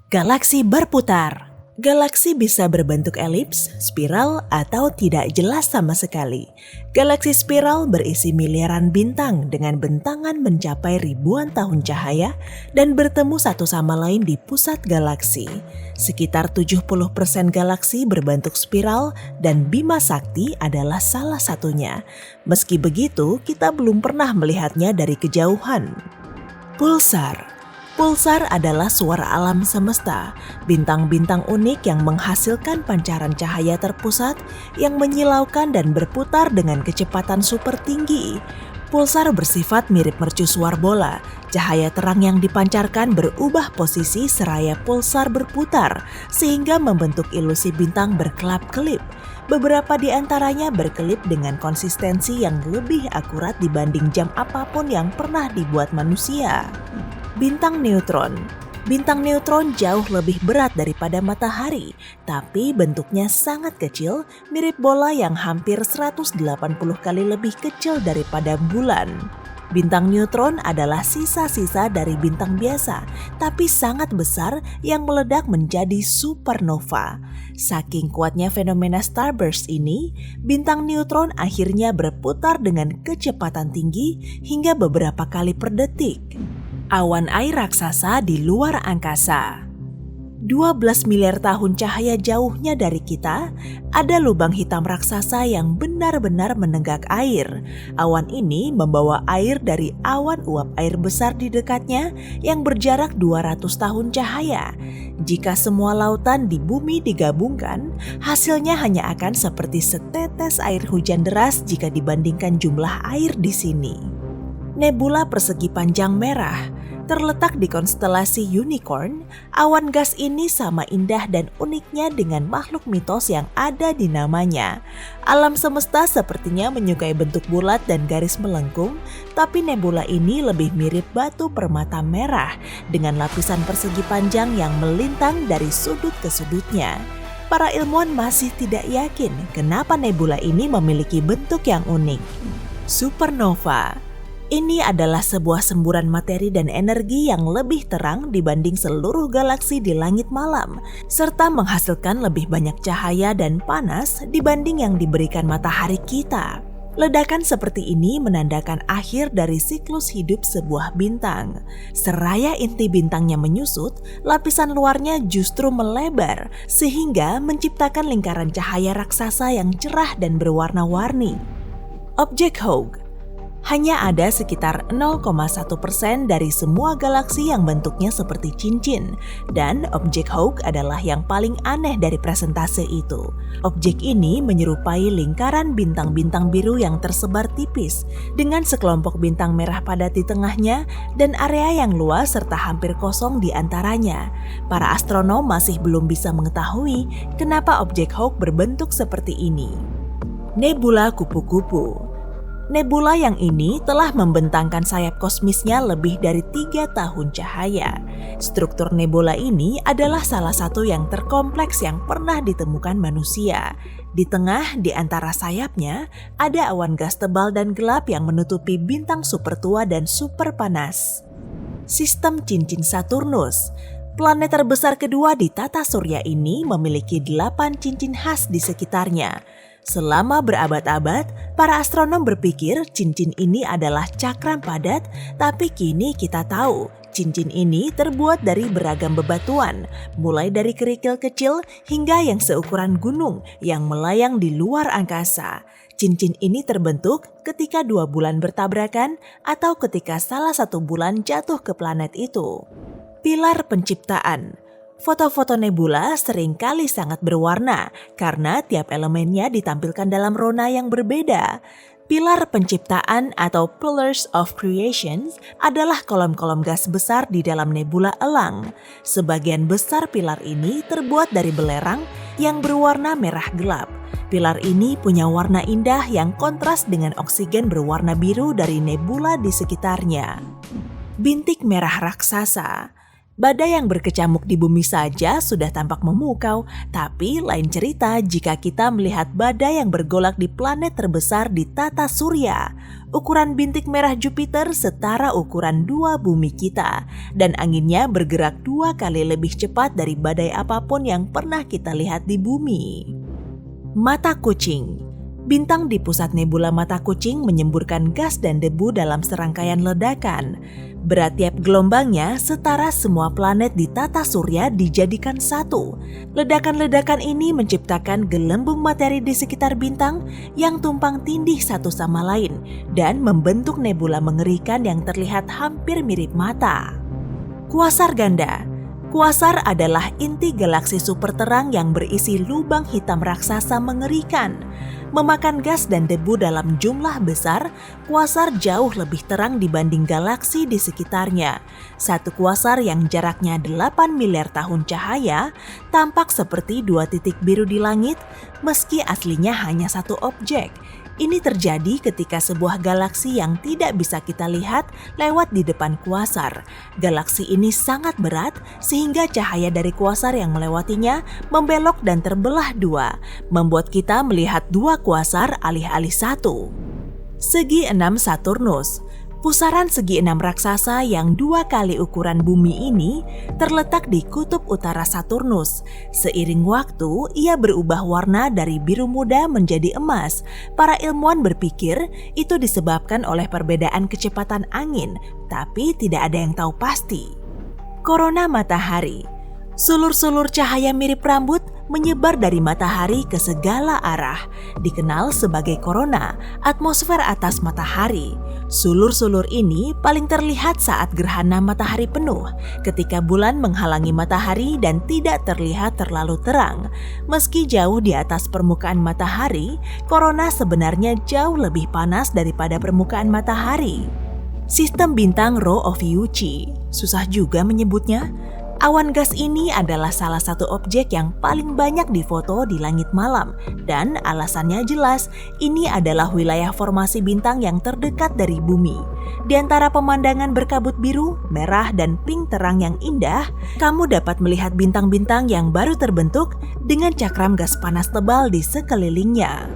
Galaksi berputar. Galaksi bisa berbentuk elips, spiral, atau tidak jelas sama sekali. Galaksi spiral berisi miliaran bintang dengan bentangan mencapai ribuan tahun cahaya dan bertemu satu sama lain di pusat galaksi. Sekitar 70% galaksi berbentuk spiral dan Bima Sakti adalah salah satunya. Meski begitu, kita belum pernah melihatnya dari kejauhan. Pulsar. Pulsar adalah suara alam semesta, bintang-bintang unik yang menghasilkan pancaran cahaya terpusat yang menyilaukan dan berputar dengan kecepatan super tinggi. Pulsar bersifat mirip mercusuar bola. Cahaya terang yang dipancarkan berubah posisi seraya pulsar berputar sehingga membentuk ilusi bintang berkelap-kelip. Beberapa di antaranya berkelip dengan konsistensi yang lebih akurat dibanding jam apapun yang pernah dibuat manusia. Bintang neutron. Bintang neutron jauh lebih berat daripada matahari, tapi bentuknya sangat kecil, mirip bola yang hampir 180 kali lebih kecil daripada bulan. Bintang neutron adalah sisa-sisa dari bintang biasa, tapi sangat besar yang meledak menjadi supernova. Saking kuatnya fenomena starburst ini, bintang neutron akhirnya berputar dengan kecepatan tinggi hingga beberapa kali per detik. Awan air raksasa di luar angkasa. 12 miliar tahun cahaya jauhnya dari kita, ada lubang hitam raksasa yang benar-benar menenggak air. Awan ini membawa air dari awan uap air besar di dekatnya yang berjarak 200 tahun cahaya. Jika semua lautan di bumi digabungkan, hasilnya hanya akan seperti setetes air hujan deras jika dibandingkan jumlah air di sini. Nebula persegi panjang merah. Terletak di konstelasi Unicorn, awan gas ini sama indah dan uniknya dengan makhluk mitos yang ada di namanya. Alam semesta sepertinya menyukai bentuk bulat dan garis melengkung, tapi nebula ini lebih mirip batu permata merah dengan lapisan persegi panjang yang melintang dari sudut ke sudutnya. Para ilmuwan masih tidak yakin kenapa nebula ini memiliki bentuk yang unik. Supernova. Ini adalah sebuah semburan materi dan energi yang lebih terang dibanding seluruh galaksi di langit malam, serta menghasilkan lebih banyak cahaya dan panas dibanding yang diberikan matahari kita. Ledakan seperti ini menandakan akhir dari siklus hidup sebuah bintang. Seraya inti bintangnya menyusut, lapisan luarnya justru melebar, sehingga menciptakan lingkaran cahaya raksasa yang cerah dan berwarna-warni. Objek Hawk. Hanya ada sekitar 0,1% dari semua galaksi yang bentuknya seperti cincin, dan objek Hawk adalah yang paling aneh dari presentase itu. Objek ini menyerupai lingkaran bintang-bintang biru yang tersebar tipis, dengan sekelompok bintang merah padat di tengahnya dan area yang luas serta hampir kosong di antaranya. Para astronom masih belum bisa mengetahui kenapa objek Hawk berbentuk seperti ini. Nebula kupu-kupu. Nebula yang ini telah membentangkan sayap kosmisnya lebih dari 3 tahun cahaya. Struktur nebula ini adalah salah satu yang terkompleks yang pernah ditemukan manusia. Di tengah di antara sayapnya ada awan gas tebal dan gelap yang menutupi bintang super tua dan super panas. Sistem cincin Saturnus. Planet terbesar kedua di tata surya ini memiliki 8 cincin khas di sekitarnya. Selama berabad-abad, para astronom berpikir cincin ini adalah cakram padat, tapi kini kita tahu cincin ini terbuat dari beragam bebatuan, mulai dari kerikil kecil hingga yang seukuran gunung yang melayang di luar angkasa. Cincin ini terbentuk ketika 2 bulan bertabrakan atau ketika salah satu bulan jatuh ke planet itu. Pilar penciptaan. Foto-foto nebula seringkali sangat berwarna karena tiap elemennya ditampilkan dalam rona yang berbeda. Pilar penciptaan atau Pillars of Creation adalah kolom-kolom gas besar di dalam nebula elang. Sebagian besar pilar ini terbuat dari belerang yang berwarna merah gelap. Pilar ini punya warna indah yang kontras dengan oksigen berwarna biru dari nebula di sekitarnya. Bintik merah raksasa. Badai yang berkecamuk di bumi saja sudah tampak memukau, tapi lain cerita jika kita melihat badai yang bergolak di planet terbesar di tata surya. Ukuran bintik merah Jupiter setara ukuran 2 bumi kita, dan anginnya bergerak 2 kali lebih cepat dari badai apapun yang pernah kita lihat di bumi. Mata kucing. Bintang di pusat nebula mata kucing menyemburkan gas dan debu dalam serangkaian ledakan. Berat tiap gelombangnya setara semua planet di tata surya dijadikan satu. Ledakan-ledakan ini menciptakan gelembung materi di sekitar bintang yang tumpang tindih satu sama lain dan membentuk nebula mengerikan yang terlihat hampir mirip mata. Kuasar ganda. Kuasar adalah inti galaksi super terang yang berisi lubang hitam raksasa mengerikan. Memakan gas dan debu dalam jumlah besar, kuasar jauh lebih terang dibanding galaksi di sekitarnya. Satu kuasar yang jaraknya 8 miliar tahun cahaya tampak seperti 2 titik biru di langit, meski aslinya hanya satu objek. Ini terjadi ketika sebuah galaksi yang tidak bisa kita lihat lewat di depan kuasar. Galaksi ini sangat berat sehingga cahaya dari kuasar yang melewatinya membelok dan terbelah 2, membuat kita melihat 2 kuasar alih-alih 1. Segi 6 Saturnus. Pusaran segi 6 raksasa yang 2 kali ukuran bumi ini terletak di kutub utara Saturnus. Seiring waktu, ia berubah warna dari biru muda menjadi emas. Para ilmuwan berpikir itu disebabkan oleh perbedaan kecepatan angin, tapi tidak ada yang tahu pasti. Korona matahari. Sulur-sulur cahaya mirip rambut menyebar dari matahari ke segala arah, dikenal sebagai korona, atmosfer atas matahari. Sulur-sulur ini paling terlihat saat gerhana matahari penuh, ketika bulan menghalangi matahari dan tidak terlihat terlalu terang. Meski jauh di atas permukaan matahari, korona sebenarnya jauh lebih panas daripada permukaan matahari. Sistem bintang Row of Yuchi, susah juga menyebutnya. Awan gas ini adalah salah satu objek yang paling banyak difoto di langit malam, dan alasannya jelas, ini adalah wilayah formasi bintang yang terdekat dari bumi. Di antara pemandangan berkabut biru, merah, dan pink terang yang indah, kamu dapat melihat bintang-bintang yang baru terbentuk dengan cakram gas panas tebal di sekelilingnya.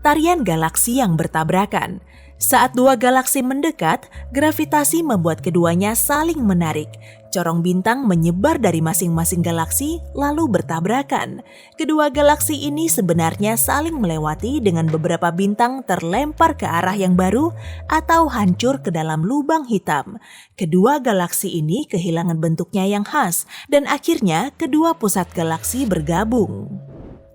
Tarian galaksi yang bertabrakan. Saat 2 galaksi mendekat, gravitasi membuat keduanya saling menarik. Corong bintang menyebar dari masing-masing galaksi lalu bertabrakan. Kedua galaksi ini sebenarnya saling melewati dengan beberapa bintang terlempar ke arah yang baru atau hancur ke dalam lubang hitam. Kedua galaksi ini kehilangan bentuknya yang khas dan akhirnya kedua pusat galaksi bergabung.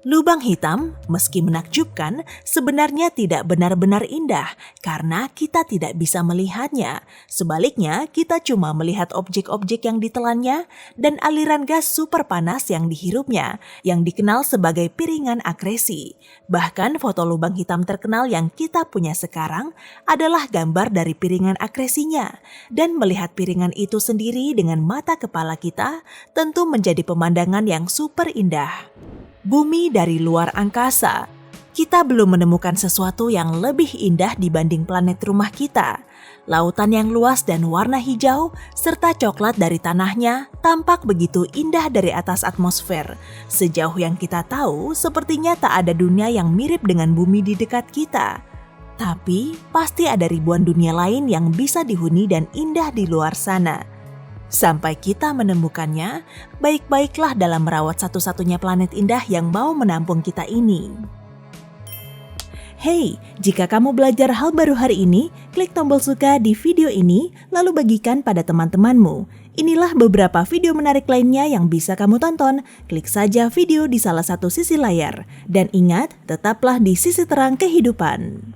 Lubang hitam, meski menakjubkan, sebenarnya tidak benar-benar indah karena kita tidak bisa melihatnya. Sebaliknya, kita cuma melihat objek-objek yang ditelannya dan aliran gas super panas yang dihirupnya, yang dikenal sebagai piringan akresi. Bahkan foto lubang hitam terkenal yang kita punya sekarang adalah gambar dari piringan akresinya. Dan melihat piringan itu sendiri dengan mata kepala kita tentu menjadi pemandangan yang super indah. Bumi dari luar angkasa. Kita belum menemukan sesuatu yang lebih indah dibanding planet rumah kita. Lautan yang luas dan warna hijau serta coklat dari tanahnya tampak begitu indah dari atas atmosfer. Sejauh yang kita tahu, sepertinya tak ada dunia yang mirip dengan bumi di dekat kita. Tapi pasti ada ribuan dunia lain yang bisa dihuni dan indah di luar sana. Sampai kita menemukannya, baik-baiklah dalam merawat satu-satunya planet indah yang mau menampung kita ini. Hey, jika kamu belajar hal baru hari ini, klik tombol suka di video ini, lalu bagikan pada teman-temanmu. Inilah beberapa video menarik lainnya yang bisa kamu tonton. Klik saja video di salah satu sisi layar. Dan ingat, tetaplah di sisi terang kehidupan.